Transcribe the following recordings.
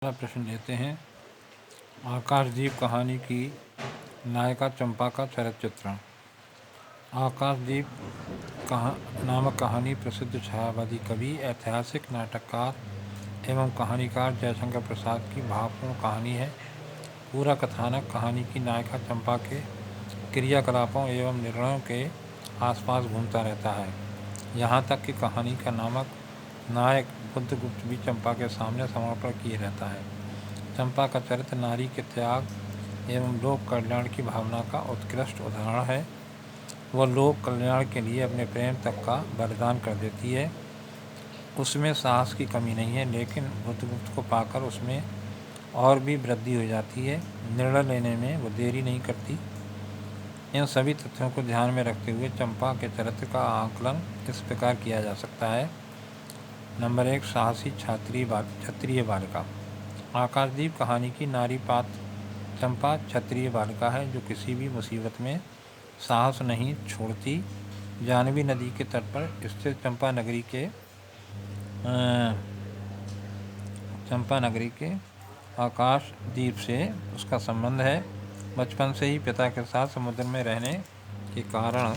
पहला प्रश्न लेते हैं। आकाशदीप कहानी की नायिका चंपा का चरित्र चित्रण। आकाशदीप नामक कहानी प्रसिद्ध छायावादी कवि, ऐतिहासिक नाटककार एवं कहानीकार जयशंकर प्रसाद की भावपूर्ण कहानी है। पूरा कथानक कहानी की नायिका चंपा के क्रियाकलापों एवं निर्णयों के आसपास घूमता रहता है। यहाँ तक कि कहानी का नायक बुद्धगुप्त भी चंपा के सामने समर्पण किए रहता है। चंपा का चरित्र नारी के त्याग एवं लोक कल्याण की भावना का उत्कृष्ट उदाहरण है। वह लोक कल्याण के लिए अपने प्रेम तक का बलिदान कर देती है। उसमें साहस की कमी नहीं है, लेकिन बुद्धगुप्त को पाकर उसमें और भी वृद्धि हो जाती है। निर्णय लेने में वो देरी नहीं करती। इन सभी तथ्यों को ध्यान में रखते हुए चंपा के चरित्र का आकलन इस प्रकार किया जा सकता है। नंबर 1, साहसी क्षत्रिय बालिका। आकाशदीप कहानी की नारी पात्र चंपा क्षत्रिय बालिका है, जो किसी भी मुसीबत में साहस नहीं छोड़ती। जानवी नदी के तट पर स्थित चंपा नगरी के आकाशदीप से उसका संबंध है। बचपन से ही पिता के साथ समुद्र में रहने के कारण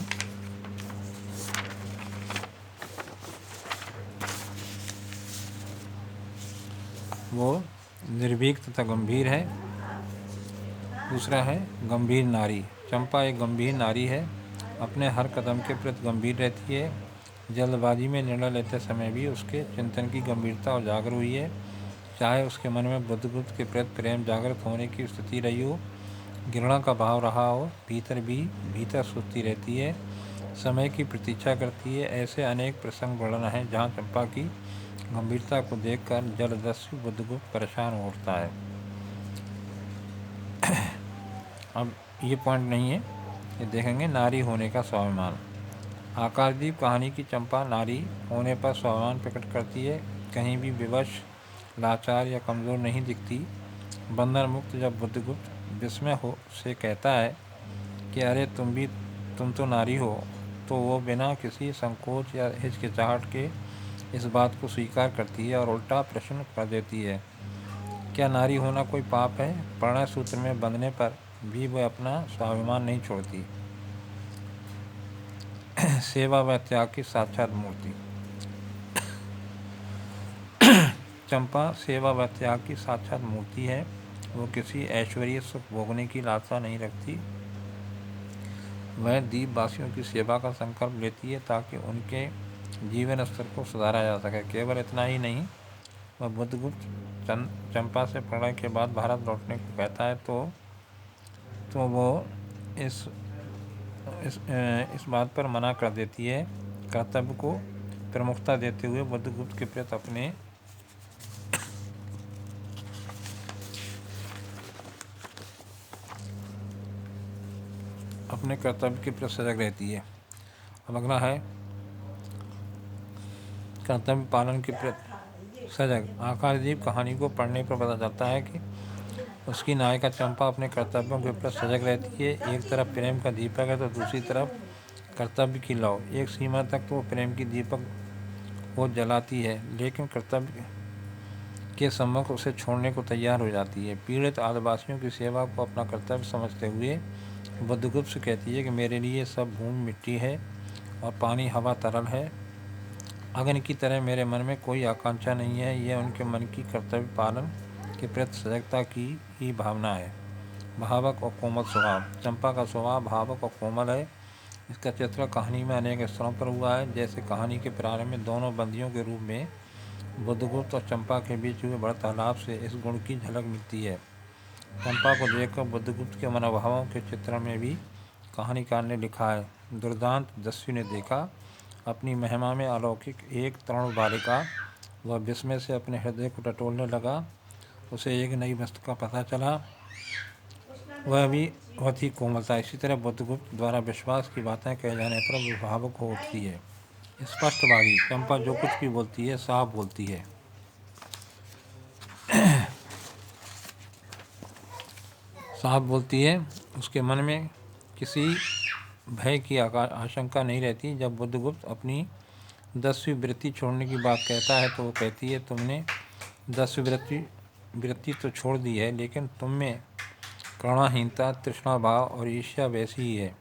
वो निर्भीक तथा गंभीर है। दूसरा है गंभीर नारी। चंपा एक गंभीर नारी है, अपने हर कदम के प्रति गंभीर रहती है। जल्दबाजी में निर्णय लेते समय भी उसके चिंतन की गंभीरता उजागर हुई है। चाहे उसके मन में बुद्धगुप्त के प्रति प्रेम जागृत होने की स्थिति रही हो, घृणा का भाव रहा हो, भीतर सोचती रहती है, समय की प्रतीक्षा करती है। ऐसे अनेक प्रसंग वर्णन हैं जहाँ चंपा की गंभीरता को देखकर जलदस्यु बुद्धगुप्त परेशान हो उठता है। अब ये पॉइंट नहीं है, ये देखेंगे। नारी होने का स्वाभिमान। आकाशदीप कहानी की चंपा नारी होने पर स्वाभिमान प्रकट करती है। कहीं भी विवश, लाचार या कमज़ोर नहीं दिखती। बंधन मुक्त जब बुद्धगुप्त विस्मय से कहता है कि अरे तुम तो नारी हो, तो वो बिना किसी संकोच या हिचकिचाहट के इस बात को स्वीकार करती है और उल्टा प्रश्न कर देती है, क्या नारी होना कोई पाप है? प्रणय सूत्र में बंधने पर भी वह अपना स्वाभिमान नहीं छोड़ती। सेवा व त्याग की साक्षात मूर्ति। चंपा सेवा व त्याग की साक्षात मूर्ति है। वो किसी ऐश्वर्य सुख भोगने की लालसा नहीं रखती। वह द्वीपवासियों की सेवा का संकल्प लेती है ताकि उनके जीवन स्तर को सुधारा जा सके। केवल इतना ही नहीं, वह बुद्धगुप्त चंपा से प्रणय के बाद भारत लौटने को कहता है तो वो इस बात पर मना कर देती है। कर्तव्य को प्रमुखता देते हुए बुद्धगुप्त के प्रति अपने कर्तव्य के प्रति सजग रहती है। अब अगला है कर्तव्य पालन के प्रति सजग। आकाशदीप कहानी को पढ़ने पर पता चलता है कि उसकी नायिका चंपा अपने कर्तव्यों के प्रति सजग रहती है। एक तरफ प्रेम का दीपक है तो दूसरी तरफ कर्तव्य की लौ। एक सीमा तक तो प्रेम की दीपक वो जलाती है, लेकिन कर्तव्य के सम्मुख उसे छोड़ने को तैयार हो जाती है। पीड़ित आदिवासियों की सेवा को अपना कर्तव्य समझते हुए बुद्धगुप्त से कहती है कि मेरे लिए सब भूमि मिट्टी है और पानी हवा तरल है। अग्नि की तरह मेरे मन में कोई आकांक्षा नहीं है। यह उनके मन की कर्तव्य पालन के प्रति सजगता की ही भावना है। भावक और कोमल स्वभाव। चंपा का स्वभाव भावक और कोमल है। इसका चित्रण कहानी में अनेक स्तरों पर हुआ है। जैसे कहानी के प्रारंभ में दोनों बंदियों के रूप में बुद्धगुप्त और चंपा के बीच हुए वार्तालाप से इस गुण की झलक मिलती है। चंपा को देखकर बुद्धगुप्त के मनोभावों के चित्रण में भी कहानीकार ने लिखा है। दुर्दांत दस्यु ने देखा अपनी महिमा में अलौकिक एक तरुण बालिका। वह विस्मय से अपने हृदय को टटोलने लगा। उसे एक नई वस्तु का पता चला, वह थी कोमलता। इसी तरह बुद्धगुप्त द्वारा विश्वास की बातें कहे जाने पर वह भावुक हो उठती है। स्पष्टवादी। चंपा जो कुछ भी बोलती है साफ बोलती है। उसके मन में किसी भय की आशंका नहीं रहती। जब बुद्धगुप्त अपनी 10वीं वृत्ति छोड़ने की बात कहता है तो वो कहती है, तुमने 10वीं वृत्ति वृत्ति तो छोड़ दी है, लेकिन तुम में करुणाहीनता, तृष्णा भाव और ईर्ष्या वैसी ही है।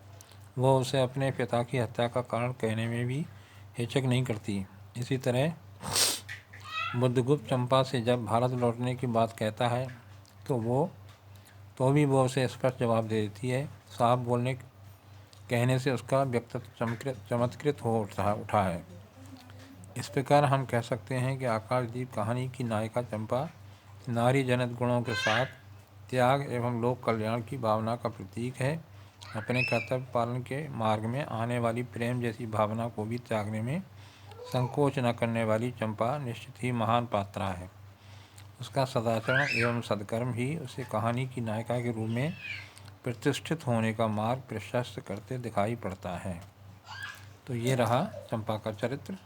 वह उसे अपने पिता की हत्या का कारण कहने में भी हिचक नहीं करती। इसी तरह बुद्धगुप्त चंपा से जब भारत लौटने की बात कहता है तो भी वो उसे स्पष्ट जवाब दे देती है। साफ बोलने कहने से उसका व्यक्तित्व चमत्कृत हो उठा है। इस प्रकार हम कह सकते हैं कि आकाशदीप कहानी की नायिका चंपा नारी जनित गुणों के साथ त्याग एवं लोक कल्याण की भावना का प्रतीक है। अपने कर्तव्य पालन के मार्ग में आने वाली प्रेम जैसी भावना को भी त्यागने में संकोच न करने वाली चंपा निश्चित ही महान पात्रा है। उसका सदाचरण एवं सद्कर्म ही उसे कहानी की नायिका के रूप में प्रतिष्ठित होने का मार्ग प्रशस्त करते दिखाई पड़ता है। तो ये रहा चंपा का चरित्र।